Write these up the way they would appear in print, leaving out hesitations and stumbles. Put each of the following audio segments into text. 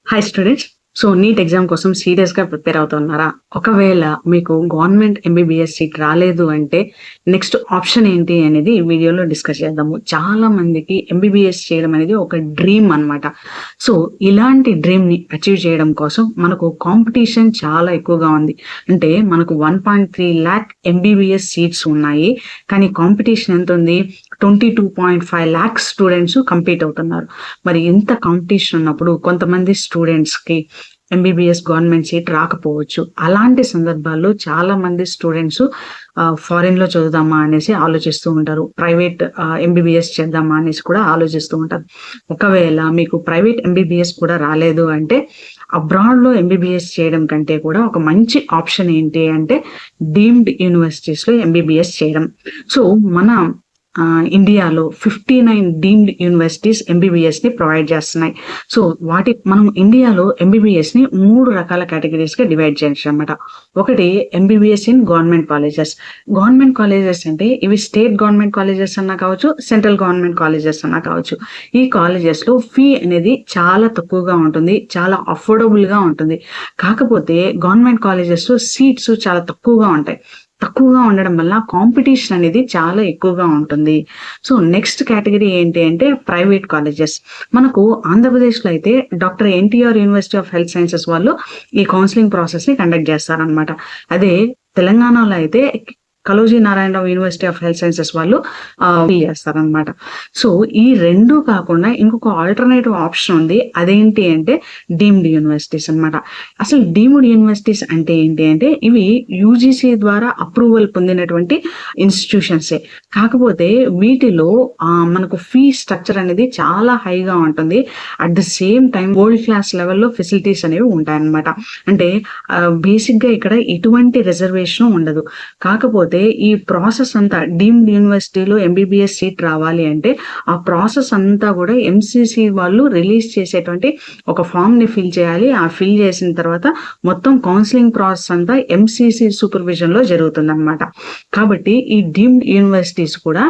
Hi students. So NEET exam కోసం సీరియస్‌గా prepare అవుతున్నారా? ఒకవేళ మీకు గవర్నమెంట్ ఎంబీబీఎస్ సీట్ రాలేదు అంటే నెక్స్ట్ ఆప్షన్ ఏంటి అనేది ఈ వీడియోలో డిస్కస్ చేద్దాము. చాలా మందికి ఎంబీబీఎస్ చేయడం అనేది ఒక డ్రీమ్ అన్నమాట. సో ఇలాంటి డ్రీమ్‌ని అచీవ్ చేయడం కోసం మనకు కాంపిటీషన్ చాలా ఎక్కువగా ఉంది. అంటే మనకు 1.3 లాక్ ఎంబీబీఎస్ సీట్స్ ఉన్నాయి. కానీ కాంపిటీషన్ ఎంత ఉంది? 22.5 లాక్స్ స్టూడెంట్స్ కంపీట్ అవుతున్నారు. మరి ఇంత కాంపిటీషన్ ఉన్నప్పుడు కొంతమంది స్టూడెంట్స్‌కి ఎంబీబీఎస్ గవర్నమెంట్ సీట్ రాకపోవచ్చు. అలాంటి సందర్భాల్లో చాలా మంది స్టూడెంట్స్ ఫారిన్‌లో చదువుదామా అనేసి ఆలోచిస్తూ ఉంటారు. ప్రైవేట్ ఎంబీబీఎస్ చేద్దామా అనేసి కూడా ఆలోచిస్తూ ఉంటారు. ఒకవేళ మీకు ప్రైవేట్ ఎంబీబీఎస్ కూడా రాలేదు అంటే అబ్రాడ్‌లో ఎంబీబీఎస్ చేయడం కంటే కూడా ఒక మంచి ఆప్షన్ ఏంటి అంటే డీమ్డ్ యూనివర్సిటీస్‌లో ఎంబీబీఎస్ చేయడం. సో మన ఇండియాలో 59 డీమ్డ్ యూనివర్సిటీస్ ఎంబీబీఎస్‌ని ప్రొవైడ్ చేస్తున్నాయి. సో మనం ఇండియాలో ఎంబీబీఎస్‌ని 3 రకాల కేటగిరీస్‌గా డివైడ్ చేయొచ్చన్నమాట. ఒకటి MBBS in government colleges. Government colleges అంటే ఇవి స్టేట్ గవర్నమెంట్ కాలేజెస్ అన్నా కావచ్చు, సెంట్రల్ గవర్నమెంట్ కాలేజెస్ అన్నా కావచ్చు. ఈ కాలేజెస్‌లో ఫీ అనేది చాలా తక్కువగా ఉంటుంది. చాలా అఫోర్డబుల్‌గా ఉంటుంది. కాకపోతే గవర్నమెంట్ కాలేజెస్‌లో సీట్స్ చాలా తక్కువగా ఉంటాయి. తక్కువగా ఉండడం వల్ల కాంపిటీషన్ అనేది చాలా ఎక్కువగా ఉంటుంది. సో నెక్స్ట్ కేటగిరీ ఏంటి అంటే ప్రైవేట్ కాలేజెస్. మనకు ఆంధ్రప్రదేశ్‌లో అయితే doctor NTR university of health sciences వాళ్ళు ఈ కౌన్సిలింగ్ ప్రాసెస్‌ని కండక్ట్ చేస్తారనమాట. అదే తెలంగాణలో అయితే Kaloji Narayana Rao university of health sciences వాళ్ళు చేస్తారనమాట. సో ఈ రెండు కాకుండా ఇంకొక ఆల్టర్నేటివ్ ఆప్షన్ ఉంది. అదేంటి అంటే డీమ్డ్ యూనివర్సిటీస్ అన్నమాట. అసలు డీమ్డ్ యూనివర్సిటీస్ అంటే ఏంటి అంటే ఇవి యూజీసీ ద్వారా అప్రూవల్ పొందినటువంటి ఇన్స్టిట్యూషన్సే. కాకపోతే వీటిలో మనకు ఫీ స్ట్రక్చర్ అనేది చాలా హైగా ఉంటుంది. At the same time world class లెవెల్లో ఫెసిలిటీస్ అనేవి ఉంటాయన్నమాట. అంటే బేసిక్గా ఇక్కడ ఎటువంటి రిజర్వేషన్ ఉండదు. కాకపోతే ఈ ప్రాసెస్ అంతా డీమ్డ్ యూనివర్సిటీలో ఎంబీబీఎస్ సీట్ రావాలి అంటే ఆ ప్రాసెస్ అంతా కూడా ఎంసీసీ వాళ్ళు రిలీజ్ చేసేటువంటి ఒక ఫామ్ ని ఫిల్ చేయాలి. ఆ ఫిల్ చేసిన తర్వాత మొత్తం కౌన్సిలింగ్ ప్రాసెస్ అంతా ఎంసీసీ సూపర్విజన్ లో జరుగుతుంది అనమాట. కాబట్టి ఈ డీమ్డ్ యూనివర్సిటీస్ కూడా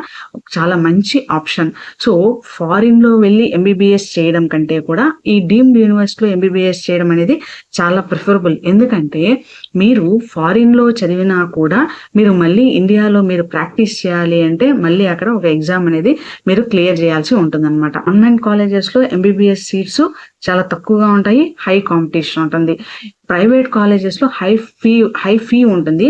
చాలా మంచి ఆప్షన్. సో ఫారిన్ లో వెళ్ళి ఎంబీబీఎస్ చేయడం కంటే కూడా ఈ డీమ్డ్ యూనివర్సిటీలో ఎంబీబీఎస్ చేయడం అనేది చాలా ప్రిఫరబుల్. ఎందుకంటే మీరు ఫారిన్ లో చదివినా కూడా మీరు మళ్ళీ ఇండియాలో మీరు ప్రాక్టీస్ చేయాలి అంటే మళ్ళీ అక్కడ ఒక ఎగ్జామ్ అనేది మీరు క్లియర్ చేయాల్సి ఉంటుంది అనమాట. గవర్నమెంట్ కాలేజెస్ లో ఎంబీబీఎస్ సీట్స్ చాలా తక్కువగా ఉంటాయి. హై కాంపిటీషన్ ఉంటుంది. ప్రైవేట్ కాలేజెస్ లో హై ఫీ ఉంటుంది.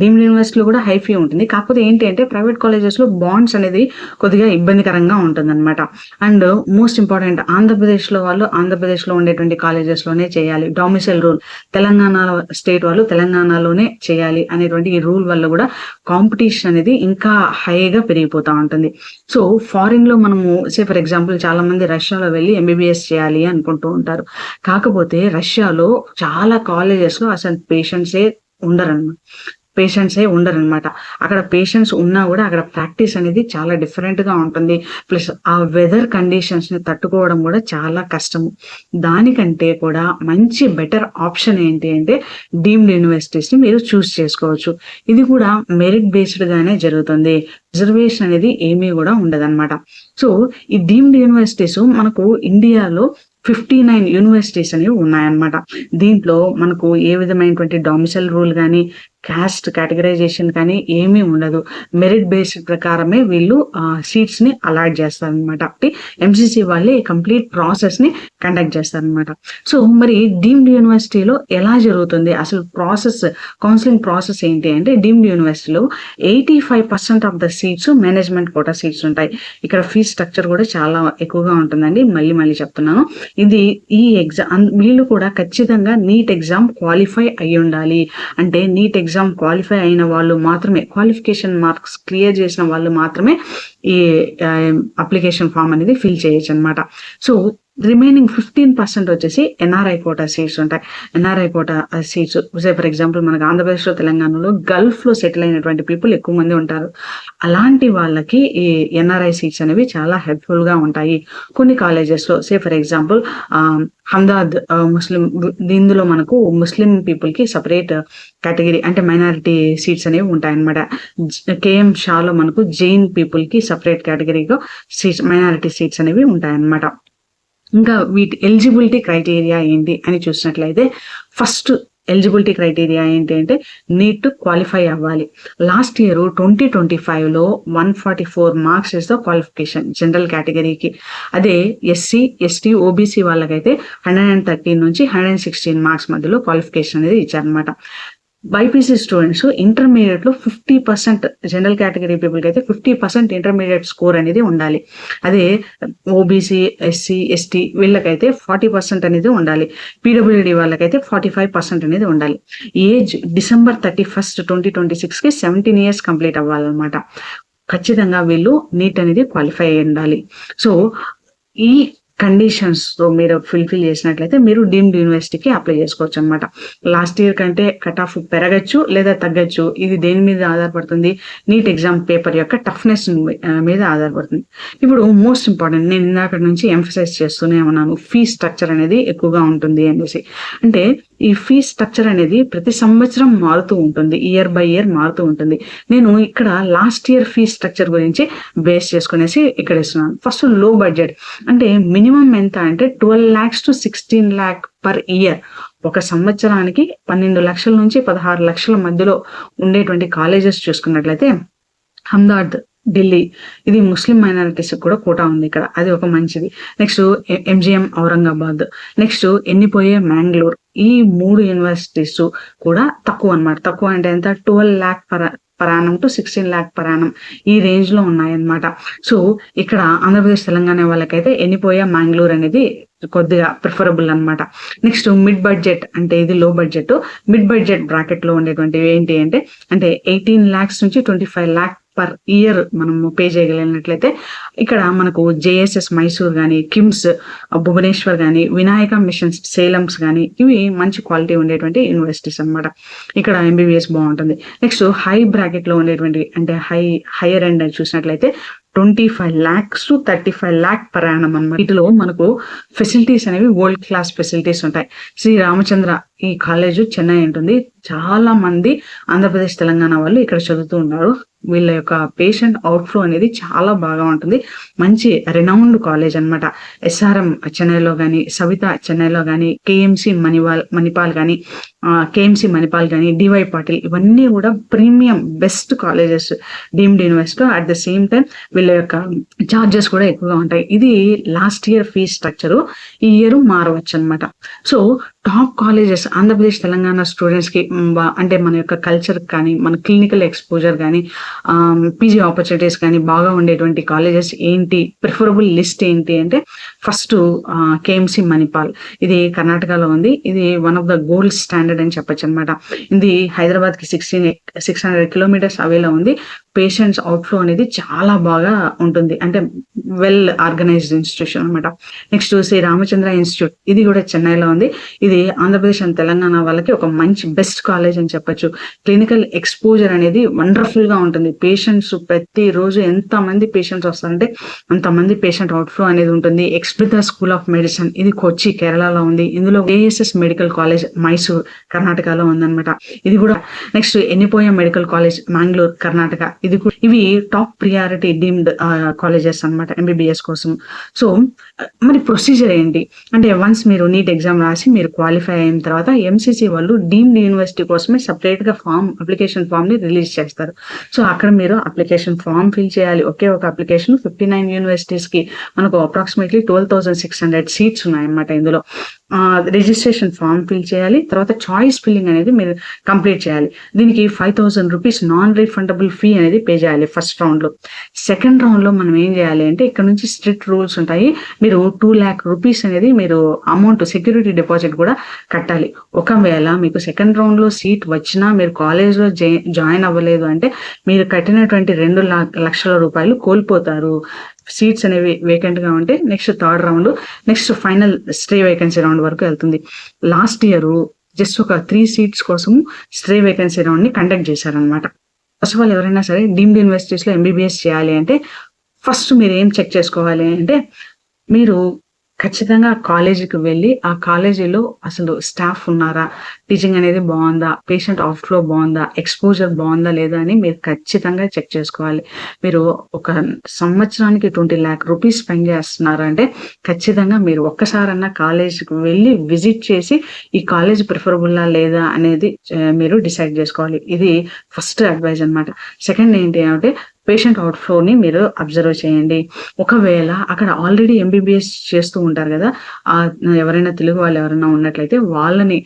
డీమ్డ్ యూనివర్సిటీలో కూడా హై ఫీ ఉంటుంది. కాకపోతే ఏంటి అంటే ప్రైవేట్ కాలేజెస్ లో బాండ్స్ అనేది కొద్దిగా ఇబ్బందికరంగా ఉంటుంది అనమాట. అండ్ మోస్ట్ ఇంపార్టెంట్ ఆంధ్రప్రదేశ్లో వాళ్ళు ఆంధ్రప్రదేశ్లో ఉండేటువంటి కాలేజెస్ లోనే చేయాలి. డొమిసైల్ రూల్ తెలంగాణ స్టేట్ వాళ్ళు తెలంగాణలోనే చేయాలి అనేటువంటి ఈ రూల్ వల్ల కూడా కాంపిటీషన్ అనేది ఇంకా హైగా పెరిగిపోతూ ఉంటుంది. సో ఫారిన్ లో మనము ఫర్ ఎగ్జాంపుల్ చాలా మంది రష్యాలో వెళ్ళి ఎంబీబీఎస్ చేయాలి అనుకుంటూ ఉంటారు. కాకపోతే రష్యాలో చాలా కాలేజెస్ లో అసలు పేషెంట్సే ఉండరనమాట. అక్కడ పేషెంట్స్ ఉన్నా కూడా అక్కడ ప్రాక్టీస్ అనేది చాలా డిఫరెంట్ గా ఉంటుంది. ప్లస్ ఆ వెదర్ కండిషన్స్ ని తట్టుకోవడం కూడా చాలా కష్టము. దానికంటే కూడా మంచి బెటర్ ఆప్షన్ ఏంటి అంటే డీమ్డ్ యూనివర్సిటీస్ ని మీరు చూస్ చేసుకోవచ్చు. ఇది కూడా మెరిట్ బేస్డ్ గానే జరుగుతుంది. రిజర్వేషన్ అనేది ఏమీ కూడా ఉండదన్నమాట. సో ఈ డీమ్డ్ యూనివర్సిటీస్ మనకు ఇండియాలో 59 యూనివర్సిటీస్ అనేవి ఉన్నాయన్నమాట. దీంట్లో మనకు ఏ విధమైనటువంటి డొమిసైల్ రూల్ కానీ క్యాస్ట్ కేటగరైజేషన్ కానీ ఏమీ ఉండదు. మెరిట్ బేస్డ్ ప్రకారమే వీళ్ళు సీట్స్ ని అలాట్ చేస్తారనమాట. ఎంసీసీ వాళ్ళే కంప్లీట్ ప్రాసెస్ ని కండక్ట్ చేస్తారనమాట. సో మరి డీమ్డ్ యూనివర్సిటీలో ఎలా జరుగుతుంది అసలు కౌన్సిలింగ్ ప్రాసెస్ ఏంటి అంటే డీమ్డ్ యూనివర్సిటీలో 85% of the seats management quota seats ఉంటాయి. ఇక్కడ ఫీజ్ స్ట్రక్చర్ కూడా చాలా ఎక్కువగా ఉంటుందండి. మళ్ళీ చెప్తున్నాను. ఈ ఎగ్జామ్ వీళ్ళు కూడా ఖచ్చితంగా నీట్ ఎగ్జామ్ క్వాలిఫై అయి ఉండాలి. అంటే నీట్ ఎగ్జామ్ క్వాలిఫై అయిన వాళ్ళు మాత్రమే, క్వాలిఫికేషన్ మార్క్స్ క్లియర్ చేసిన వాళ్ళు మాత్రమే ఈ అప్లికేషన్ ఫామ్ అనేది ఫిల్ చేయొచ్చు అనమాట. సో రిమైనింగ్ 15% వచ్చేసి ఎన్ఆర్ఐ కోటా సీట్స్ ఉంటాయి. NRI quota seats for example మనకు ఆంధ్రప్రదేశ్లో తెలంగాణలో గల్ఫ్ లో సెటిల్ అయినటువంటి పీపుల్ ఎక్కువ మంది ఉంటారు. అలాంటి వాళ్ళకి ఈ ఎన్ఆర్ఐ సీట్స్ అనేవి చాలా హెల్ప్ఫుల్ గా ఉంటాయి. కొన్ని కాలేజెస్ లో ఫర్ ఎగ్జాంపుల్ హందాద్ ముస్లిం, ఇందులో మనకు ముస్లిం పీపుల్ కి సపరేట్ కేటగిరీ అంటే మైనారిటీ సీట్స్ అనేవి ఉంటాయి అనమాట. కేఎం షాలో మనకు జైన్ పీపుల్ కి సపరేట్ కేటగిరీగా మైనారిటీ సీట్స్ అనేవి ఉంటాయి అనమాట. ఇంకా వీటి ఎలిజిబిలిటీ క్రైటీరియా ఏంటి అని చూసినట్లయితే ఫస్ట్ ఎలిజిబిలిటీ క్రైటీరియా ఏంటి అంటే నీట్ టు క్వాలిఫై అవ్వాలి. లాస్ట్ ఇయర్ 2025లో 144 marks is the qualification general కేటగిరీకి. అదే ఎస్సీ ఎస్టీ ఓబీసీ వాళ్ళకైతే 113 నుంచి 116 మార్క్స్ మధ్యలో క్వాలిఫికేషన్ అనేది ఇచ్చారనమాట. బైపీసీ స్టూడెంట్స్ ఇంటర్మీడియట్ లో 50% జనరల్ కేటగిరీ పీపుల్కి అయితే 50% ఇంటర్మీడియట్ స్కోర్ అనేది ఉండాలి. అదే ఓబీసీ ఎస్సీ ఎస్టీ వీళ్ళకైతే 40% అనేది ఉండాలి. పీడబ్ల్యూడి వాళ్ళకైతే 45% అనేది ఉండాలి. ఏజ్ December 31st, 2026కి 17 years కంప్లీట్ అవ్వాలన్నమాట. ఖచ్చితంగా వీళ్ళు నీట్ అనేది క్వాలిఫై అయి ఉండాలి. సో ఈ కండిషన్స్ తో మీరు ఫుల్ఫిల్ చేసినట్లయితే మీరు డీమ్డ్ యూనివర్సిటీకి అప్లై చేసుకోవచ్చు అనమాట. లాస్ట్ ఇయర్ కంటే కట్ ఆఫ్ పెరగచ్చు లేదా తగ్గచ్చు. ఇది దేని మీద ఆధారపడుతుంది? నీట్ ఎగ్జామ్ పేపర్ యొక్క టఫ్నెస్ మీద ఆధారపడుతుంది. ఇప్పుడు మోస్ట్ ఇంపార్టెంట్, నేను ఇందాక నుంచి ఎంఫసైజ్ చేస్తూనే ఉన్నాను, ఫీ స్ట్రక్చర్ అనేది ఎక్కువగా ఉంటుంది అనేసి. అంటే ఈ ఫీ స్ట్రక్చర్ అనేది ప్రతి సంవత్సరం మారుతూ ఉంటుంది, ఇయర్ బై ఇయర్ మారుతూ ఉంటుంది. నేను ఇక్కడ లాస్ట్ ఇయర్ ఫీ స్ట్రక్చర్ గురించి బేస్ చేసుకునేసి ఇక్కడ ఇస్తున్నాను. ఫస్ట్ లో బడ్జెట్ అంటే మినిమం ఎంత అంటే 12 lakhs to 16 lakh per year. ఒక సంవత్సరానికి 12 లక్షల నుంచి 16 లక్షల మధ్యలో ఉండేటువంటి కాలేజెస్ చూసుకున్నట్లయితే అహ్మదాబాద్, ఢిల్లీ, ఇది ముస్లిం మైనారిటీస్ కూడా కోటా ఉంది ఇక్కడ, అది ఒక మంచిది. Next MGM Aurangabad, next Yenepoya Mangalore. ఈ 3 యూనివర్సిటీస్ కూడా తక్కువ అనమాట. తక్కువ అంటే ఎంత? 12 lakh per annum to 16 lakh per annum ఈ రేంజ్ లో ఉన్నాయన్నమాట. సో ఇక్కడ ఆంధ్రప్రదేశ్ తెలంగాణ వాళ్ళకైతే ఎన్నిపోయే మ్యాంగ్లూర్ అనేది కొద్దిగా ప్రిఫరబుల్ అనమాట. నెక్స్ట్ మిడ్ బడ్జెట్ అంటే ఇది లో బడ్జెట్. మిడ్ బడ్జెట్ బ్రాకెట్ లో ఉండేటువంటివి ఏంటి అంటే 18 lakhs నుంచి 25 lakh per year మనము పే చేయగలిగినట్లయితే ఇక్కడ మనకు జేఎస్ఎస్ మైసూర్ కానీ, కిమ్స్ భువనేశ్వర్ కానీ, వినాయక మిషన్స్ సేలమ్స్ కానీ, ఇవి మంచి క్వాలిటీ ఉండేటువంటి యూనివర్సిటీస్ అనమాట. ఇక్కడ ఎంబీబీఎస్ బాగుంటుంది. నెక్స్ట్ హై బ్రాకెట్ లో ఉండేటువంటి అంటే హైయర్ ఎండ్ చూసినట్లయితే 25 lakhs to 35 lakh per annum అనమాట. వీటిలో మనకు ఫెసిలిటీస్ అనేవి వరల్డ్ క్లాస్ ఫెసిలిటీస్ ఉంటాయి. శ్రీ రామచంద్ర ఈ కాలేజ్ చెన్నై ఉంటుంది. చాలా మంది ఆంధ్రప్రదేశ్ తెలంగాణ వాళ్ళు ఇక్కడ చదువుతూ ఉన్నారు. వీళ్ళ యొక్క పేషెంట్ అవుట్ఫ్లో అనేది చాలా బాగా ఉంటుంది. మంచి రెనౌండ్ కాలేజ్ అనమాట. ఎస్ఆర్ఎం చెన్నైలో కానీ, సవిత చెన్నైలో కానీ, కేఎంసి మణిపాల్ కానీ, డివై పాటిల్, ఇవన్నీ కూడా premium best colleges deemed university. At the same time వీళ్ళ యొక్క చార్జెస్ కూడా ఎక్కువగా ఉంటాయి. ఇది లాస్ట్ ఇయర్ ఫీ స్ట్రక్చరు, ఈ ఇయర్ మారవచ్చు అనమాట. So top colleges Andhra Pradesh Telangana students కి అంటే మన యొక్క కల్చర్ కానీ, మన క్లినికల్ ఎక్స్పోజర్ కానీ, పీజీ ఆపర్చునిటీస్ కానీ బాగా ఉండేటువంటి కాలేజెస్ ఏంటి, ప్రిఫరబుల్ లిస్ట్ ఏంటి అంటే ఫస్ట్ కేఎంసి మణిపాల్, ఇది కర్ణాటకలో ఉంది. ఇది one of the gold standard అని చెప్పొచ్చు అనమాట. ఇది హైదరాబాద్ కి 600 kilometers అవేలో ఉంది. పేషెంట్స్ అవుట్ఫ్లో అనేది చాలా బాగా ఉంటుంది, అంటే వెల్ ఆర్గనైజ్డ్ ఇన్స్టిట్యూషన్ అనమాట. నెక్స్ట్ శ్రీ రామచంద్ర ఇన్స్టిట్యూట్, ఇది కూడా చెన్నైలో ఉంది. ఇది ఆంధ్రప్రదేశ్ అండ్ తెలంగాణ వాళ్ళకి ఒక మంచి బెస్ట్ కాలేజ్ అని చెప్పొచ్చు. క్లినికల్ ఎక్స్పోజర్ అనేది వండర్ఫుల్ గా ఉంటుంది. పేషెంట్స్ ప్రతి రోజు ఎంతమంది పేషెంట్స్ వస్తారంటే అంతమంది పేషెంట్ అవుట్ఫ్లో అనేది ఉంటుంది. ఎక్స్ప్రిత స్కూల్ ఆఫ్ మెడిసిన్, ఇది కొచ్చి కేరళలో ఉంది. ఇందులో ఏఎస్ఎస్ మెడికల్ కాలేజ్ మైసూర్ కర్ణాటకలో ఉందన్నమాట. ఇది కూడా next Yenepoya medical college Mangalore Karnataka, ఇవి టాప్ ప్రియారిటీ డీమ్డ్ కాలేజెస్ అన్నమాట ఎంబీబీఎస్ కోసం. సో మరి ప్రొసీజర్ ఏంటి అంటే వన్స్ మీరు నీట్ ఎగ్జామ్ రాసి మీరు క్వాలిఫై అయిన తర్వాత ఎంసీసీ వాళ్ళు డీమ్డ్ యూనివర్సిటీ కోసమే సపరేట్ గా అప్లికేషన్ ఫామ్ ని రిలీజ్ చేస్తారు. సో అక్కడ మీరు అప్లికేషన్ ఫామ్ ఫిల్ చేయాలి. ఒకే ఒక అప్లికేషన్ 59 యూనివర్సిటీస్ కి మనకు అప్రాక్సిమేట్లీ 12,600 సీట్స్ ఉన్నాయన్నమాట. ఇందులో రిజిస్ట్రేషన్ ఫామ్ ఫిల్ చేయాలి. తర్వాత చాయిస్ ఫిల్లింగ్ అనేది మీరు కంప్లీట్ చేయాలి. దీనికి 5,000 రూపీస్ నాన్ రీఫండబుల్ ఫీ అనేది పే చేయాలి ఫస్ట్ రౌండ్ లో. సెకండ్ రౌండ్ లో మనం ఏం చేయాలి అంటే ఇక్కడ నుంచి స్ట్రిక్ట్ రూల్స్ ఉంటాయి. మీరు 2 lakh రూపీస్ అనేది మీరు అమౌంట్ సెక్యూరిటీ డిపాజిట్ కూడా కట్టాలి. ఒకవేళ మీకు సెకండ్ రౌండ్ లో సీట్ వచ్చినా మీరు కాలేజ్ లో జాయిన్ అవ్వలేదు అంటే మీరు కట్టినటువంటి 2 లక్షల రూపాయలు కోల్పోతారు. సీట్స్ అనేవి వేకెంట్ గా ఉంటే next third round, next final stray vacancy round వరకు వెళ్తుంది. లాస్ట్ ఇయర్ జస్ట్ ఒక 3 seats కోసం స్టే వేకెన్సీ రౌండ్ ని కండక్ట్ చేశారనమాట. ఫస్ట్ ఆఫ్ ఆల్ ఎవరైనా సరే డీమ్డ్ యూనివర్సిటీస్ లో ఎంబీబీఎస్ చేయాలి అంటే ఫస్ట్ మీరు ఏం చెక్ చేసుకోవాలి అంటే మీరు ఖచ్చితంగా కాలేజీకి వెళ్ళి, ఆ కాలేజీలో అసలు స్టాఫ్ ఉన్నారా? టీచింగ్ అనేది బావుందా? పేషెంట్ అవుట్‌ఫ్లో బావుందా? ఎక్స్‌పోజర్ బావుందా? లేదా? అని మీరు ఖచ్చితంగా చెక్ చేసుకోవాలి. మీరు ఒక సంవత్సరానికి 20,00,000 రూపీస్ స్పెండ్ చేస్తున్నారంటే, ఖచ్చితంగా మీరు ఒక్కసారన్నా కాలేజీకి వెళ్లి విజిట్ చేసి, ఈ కాలేజ్ ప్రిఫరబులా? లేదా? అనేది మీరు డిసైడ్ జేసుకోవాలి. ఇది ఫస్ట్ అడ్వైస్ అన్నమాట. సెకండ్ ఏంటి అంటే, పేషెంట్ అవుట్‌ఫ్లోని మీరు అబ్జర్వ్ చేయండి. ఒకవేళ అక్కడ ఆల్రెడీ ఎంబీబీఎస్ చేస్తూ ఉంటారు గదా! ఎవరైనా తెలుగు వాళ్ళు ఎవరైనా ఉన్నట్లయితే వాళ్ళని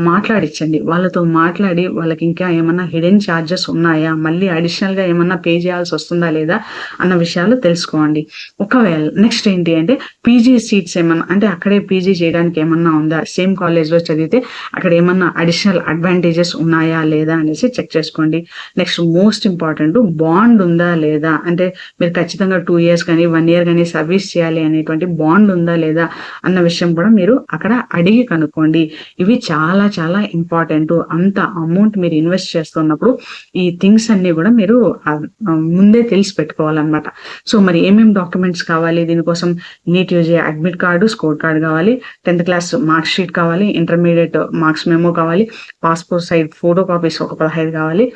మాట్లాడిచ్చండి. వాళ్ళతో మాట్లాడి వాళ్ళకి ఇంకా ఏమన్నా హిడెన్ చార్జెస్ ఉన్నాయా? మళ్ళీ అడిషనల్‌గా ఏమన్నా పే చేయాల్సొస్తుందా లేదా? అన్న విషయాలు తెలుసుకోండి. ఒకవేళ నెక్స్ట్ ఏంటి అంటే పీజీ సీట్స్ ఏమన్నా అంటే అక్కడే పీజీ చేయడానికి ఏమన్నా ఉందా? సేమ్ కాలేజ్‌లో చదివితే అక్కడ ఏమన్నా అడిషనల్ అడ్వాంటేజెస్ ఉన్నాయా? లేదా? అనేసి చెక్ చేసుకోండి. నెక్స్ట్ మోస్ట్ ఇంపార్టెంట్ బాండ్ ఉందా? లేదా? అంటే మీరు ఖచ్చితంగా 2 ఇయర్స్ గాని, 1 ఇయర్ గాని సర్వీస్ చేయాలి అనేటువంటి బాండ్ ఉందా? లేదా? అన్న విషయం కూడా మీరు అక్కడ అడిగి కనుక్కోండి. ఇవి చాలా చాలా ఇంపార్టెంటు. అంత అమౌంట్ మీరు ఇన్వెస్ట్ చేస్తున్నప్పుడు ఈ థింగ్స్ అన్నీ గూడా మీరు ముందే తెలిసి పెట్టుకోవాలనమాట. సో, మరి ఏమేం డాక్యుమెంట్స్ కావాలి దీనికోసం? NEET UG admit card, score card కావాలి, 10థ్ క్లాస్ మార్క్ షీట్ కావాలి, ఇంటర్మీడియేట్ మార్క్స్ మెమో కావాలి, పాస్‌పోర్ట్ సైజ్ ఫోటో కాపీస్ ఒక 15 కావాలి.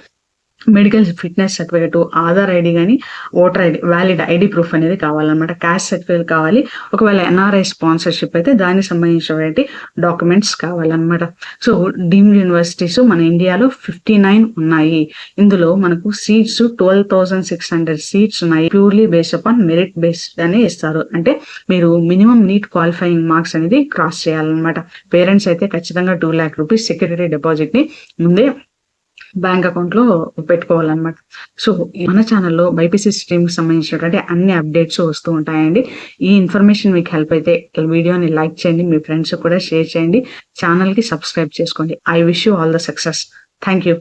Medical fitness certificate, Aadhaar ID గాని, voter ID valid ID proof అనేది కావాలన్నమాట. క్యాస్ట్ సర్టిఫికేట్ కావాలి. ఒకవేళ ఎన్ఆర్ఐ స్పాన్సర్‌షిప్ అయితే దానికి సంబంధించినటువంటి డాక్యుమెంట్స్ కావాలన్నమాట. సో, డీమ్డ్ యూనివర్సిటీస్ మన ఇండియాలో 59 ఉన్నాయి. ఇందులో మనకు సీట్స్ 12,600 సీట్స్ ఉన్నాయి. Purely based upon merit based అనే ఇస్తారు. అంటే మీరు మినిమమ్ నీట్ క్వాలిఫైయింగ్ మార్క్స్ అనేది క్రాస్ చేయాలన్నమాట. పేరెంట్స్ అయితే ఖచ్చితంగా 2,00,000 రూపీస్ సెక్యూరిటీ డిపాజిట్‌ని ముందే బ్యాంక్ అకౌంట్‌లో పెట్టుకోవాలన్నమాట. సో, మన ఛానెల్‌లో బైపీసీ స్ట్రీమ్‌కి సంబంధించినటువంటి అన్ని అప్డేట్స్ వస్తూ ఉంటాయండి. ఈ ఇన్ఫర్మేషన్ మీకు హెల్ప్ అయితే వీడియోని లైక్ చేయండి. మీ ఫ్రెండ్స్‌కి కూడా షేర్ చేయండి. ఛానెల్‌కి సబ్స్క్రైబ్ చేసుకోండి. I wish you all the success. Thank you.